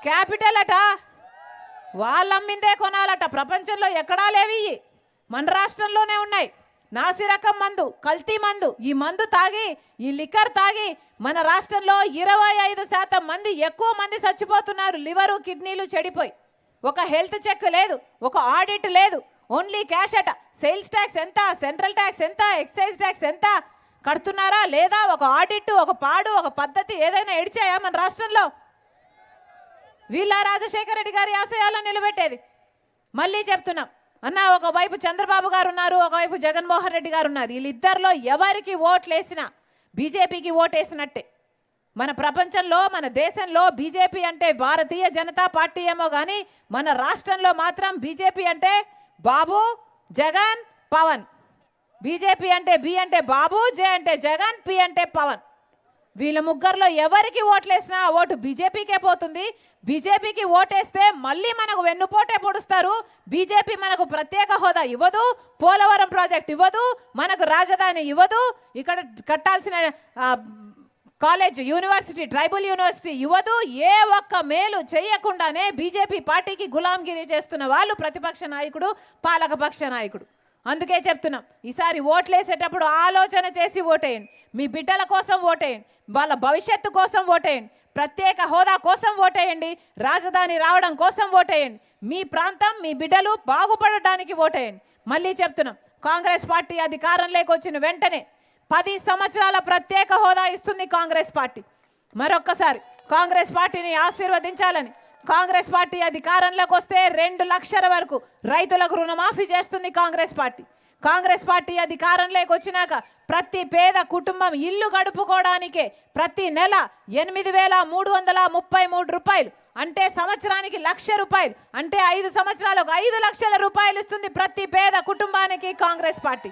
Capital అట, వాళ్ళు అమ్మిందే కొనాలట. ప్రపంచంలో ఎక్కడా లేవి, మన రాష్ట్రంలోనే ఉన్నాయి. నాసిరకం మందు, కల్తీ మందు. ఈ మందు తాగి, ఈ లిక్కర్ తాగి మన రాష్ట్రంలో 25% మంది, ఎక్కువ మంది చచ్చిపోతున్నారు. లివరు, కిడ్నీలు చెడిపోయి. ఒక హెల్త్ చెక్ లేదు, ఒక ఆడిట్ లేదు, ఓన్లీ క్యాష్ అట. సేల్స్ ట్యాక్స్ ఎంత, సెంట్రల్ ట్యాక్స్ ఎంత, ఎక్సైజ్ ట్యాక్స్ ఎంత కడుతున్నారా లేదా? ఒక ఆడిట్, ఒక పాడు, ఒక పద్ధతి ఏదైనా ఎడిచాయా మన రాష్ట్రంలో? వీళ్ళ రాజశేఖర రెడ్డి గారి ఆశయాలను నిలబెట్టేది. మళ్ళీ చెప్తున్నాం అన్న, ఒకవైపు చంద్రబాబు గారు ఉన్నారు, ఒకవైపు జగన్మోహన్ రెడ్డి గారు ఉన్నారు. వీళ్ళిద్దరిలో ఎవరికి ఓట్లేసినా బీజేపీకి ఓటేసినట్టే. మన ప్రపంచంలో, మన దేశంలో బీజేపీ అంటే భారతీయ జనతా పార్టీ ఏమో కానీ, మన రాష్ట్రంలో మాత్రం బీజేపీ అంటే బాబు, జగన్, పవన్. బీజేపీ అంటే బి అంటే బాబు, జే అంటే జగన్, పి అంటే పవన్. వీళ్ళ ముగ్గురులో ఎవరికి ఓట్లేసినా ఓటు బీజేపీకే పోతుంది. బీజేపీకి ఓటేస్తే మళ్ళీ మనకు వెన్నుపోటే పొడుస్తారు. బీజేపీ మనకు ప్రత్యేక హోదా ఇవ్వదు, పోలవరం ప్రాజెక్ట్ ఇవ్వదు, మనకు రాజధాని ఇవ్వదు, ఇక్కడ కట్టాల్సిన కాలేజ్, యూనివర్సిటీ, ట్రైబల్ యూనివర్సిటీ ఇవ్వదు. ఏ ఒక్క మేలు చేయకుండానే బీజేపీ పార్టీకి గులాంగిరి చేస్తున్న వాళ్ళు ప్రతిపక్ష నాయకుడు, పాలకపక్ష నాయకుడు. అందుకే చెప్తున్నాం, ఈసారి ఓట్లేసేటప్పుడు ఆలోచన చేసి ఓటేయండి. మీ బిడ్డల కోసం ఓటేయండి, వాళ్ళ భవిష్యత్తు కోసం ఓటేయండి, ప్రత్యేక హోదా కోసం ఓటేయండి, రాజధాని రావడం కోసం ఓటేయండి, మీ ప్రాంతం, మీ బిడ్డలు బాగుపడడానికి ఓటేయండి. మళ్ళీ చెప్తున్నాం, కాంగ్రెస్ పార్టీ అధికారంలోకి వచ్చిన వెంటనే 10 సంవత్సరాల ప్రత్యేక హోదా ఇస్తుంది కాంగ్రెస్ పార్టీ. మరొక్కసారి కాంగ్రెస్ పార్టీని ఆశీర్వదించాలని, కాంగ్రెస్ పార్టీ అధికారంలోకి వస్తే 2 లక్షల వరకు రైతులకు రుణమాఫీ చేస్తుంది కాంగ్రెస్ పార్టీ. కాంగ్రెస్ పార్టీ అధికారంలోకి వచ్చినాక ప్రతి పేద కుటుంబం ఇల్లు గడుపుకోవడానికే ప్రతి నెల 8,333 రూపాయలు, అంటే సంవత్సరానికి 1,00,000 రూపాయలు, అంటే 5 సంవత్సరాలకు 5 లక్షల రూపాయలు ఇస్తుంది ప్రతి పేద కుటుంబానికి కాంగ్రెస్ పార్టీ.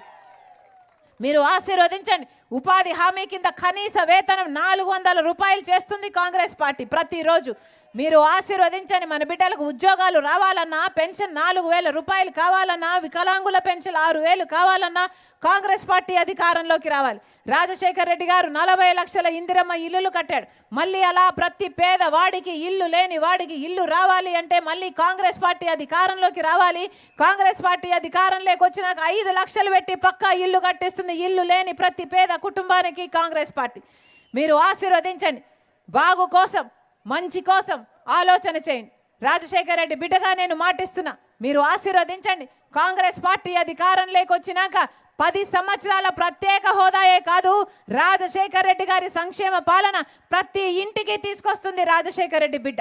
మీరు ఆశీర్వదించండి. ఉపాధి హామీ కింద కనీస వేతనం 400 రూపాయలు చేస్తుంది కాంగ్రెస్ పార్టీ ప్రతిరోజు. మీరు ఆశీర్వదించండి. మన బిడ్డలకు ఉద్యోగాలు రావాలన్నా, పెన్షన్ 4,000 రూపాయలు కావాలన్నా, వికలాంగుల పెన్షన్ 6,000 కావాలన్నా కాంగ్రెస్ పార్టీ అధికారంలోకి రావాలి. రాజశేఖర రెడ్డి గారు 40 లక్షల ఇందిరమ్మ ఇల్లులు కట్టాడు. మళ్ళీ అలా ప్రతి పేదవాడికి, ఇల్లు లేని వాడికి ఇల్లు రావాలి అంటే మళ్ళీ కాంగ్రెస్ పార్టీ అధికారంలోకి రావాలి. కాంగ్రెస్ పార్టీ అధికారంలోకి వచ్చినాక 5 లక్షలు పెట్టి పక్కా ఇల్లు కట్టిస్తుంది ఇల్లు లేని ప్రతి పేద కుటుంబానికి కాంగ్రెస్ పార్టీ. మీరు ఆశీర్వదించండి. బాగు కోసం, మంచి కోసం ఆలోచన చేయండి. రాజశేఖర రెడ్డి బిడ్డగా నేను మాటిస్తున్నా, మీరు ఆశీర్వదించండి. కాంగ్రెస్ పార్టీ అధికారంలోకి వచ్చినాక 10 సంవత్సరాల ప్రత్యేక హోదాయే కాదు, రాజశేఖర రెడ్డి గారి సంక్షేమ పాలన ప్రతి ఇంటికి తీసుకొస్తుంది రాజశేఖర రెడ్డి బిడ్డ.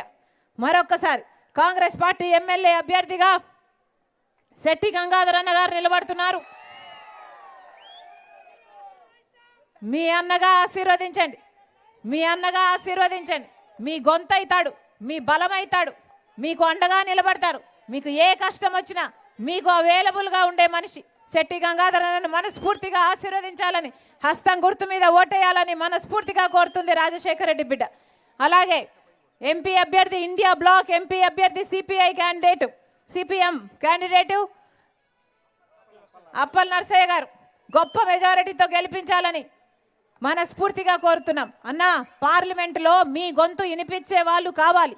మరొక్కసారి కాంగ్రెస్ పార్టీ ఎమ్మెల్యే అభ్యర్థిగా శెట్టి గంగాధర్ అన్న గారు నిలబడుతున్నారు. మీ అన్నగా ఆశీర్వదించండి, మీ అన్నగా ఆశీర్వదించండి. మీ గొంతైతాడు, మీ బలమైతాడు, మీకు అండగా నిలబడతాడు. మీకు ఏ కష్టం వచ్చినా మీకు అవైలబుల్గా ఉండే మనిషి శెట్టి గంగాధర్ అన్నను మనస్ఫూర్తిగా ఆశీర్వదించాలని, హస్తం గుర్తు మీద ఓటేయాలని మనస్ఫూర్తిగా కోరుతుంది రాజశేఖర రెడ్డి బిడ్డ. అలాగే ఎంపీ అభ్యర్థి, ఇండియా బ్లాక్ ఎంపీ అభ్యర్థి, CPI candidate, CPM candidate Appal Narsaiah garu గొప్ప మెజారిటీతో గెలిపించాలని మనస్ఫూర్తిగా కోరుతున్నాం. అన్న, పార్లమెంటులో మీ గొంతు వినిపించే వాళ్ళు కావాలి.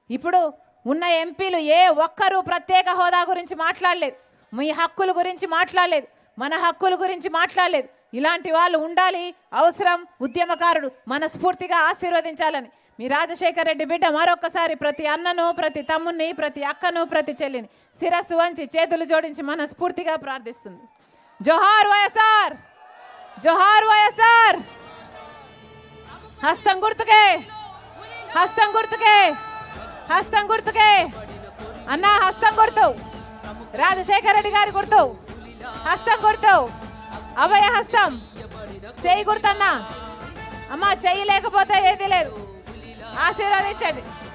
ఇప్పుడు ఉన్న ఎంపీలు ఏ ఒక్కరూ ప్రత్యేక హోదా గురించి మాట్లాడలేదు, మీ హక్కుల గురించి మాట్లాడలేదు, మన హక్కుల గురించి మాట్లాడలేదు. ఇలాంటి వాళ్ళు ఉండాలి, అవసరం. ఉద్యమకారుడు మనస్ఫూర్తిగా ఆశీర్వదించాలని మీ రాజశేఖర రెడ్డి బిడ్డ మరొకసారి ప్రతి అన్నను, ప్రతి తమ్ముని, ప్రతి అక్కను, ప్రతి చెల్లిని శిరస్సు వంచి చేతులు జోడించి మనస్ఫూర్తిగా ప్రార్థిస్తుంది. జోహార్ వైఎస్ఆర్, జోహార్ వైఎస్ఆర్. హస్తం గుర్తుకే, హస్తం గుర్తుకే, హస్తం గుర్తుకే. అన్న, హస్తం గుర్తు, రాజశేఖర రెడ్డి గారి గుర్తు, హస్తం గుర్తు, అభయ హస్తం, చెయ్యి గుర్తన్నా. అమ్మ, చెయ్యి లేకపోతే ఏది లేదు. ఆశీర్వదించండి.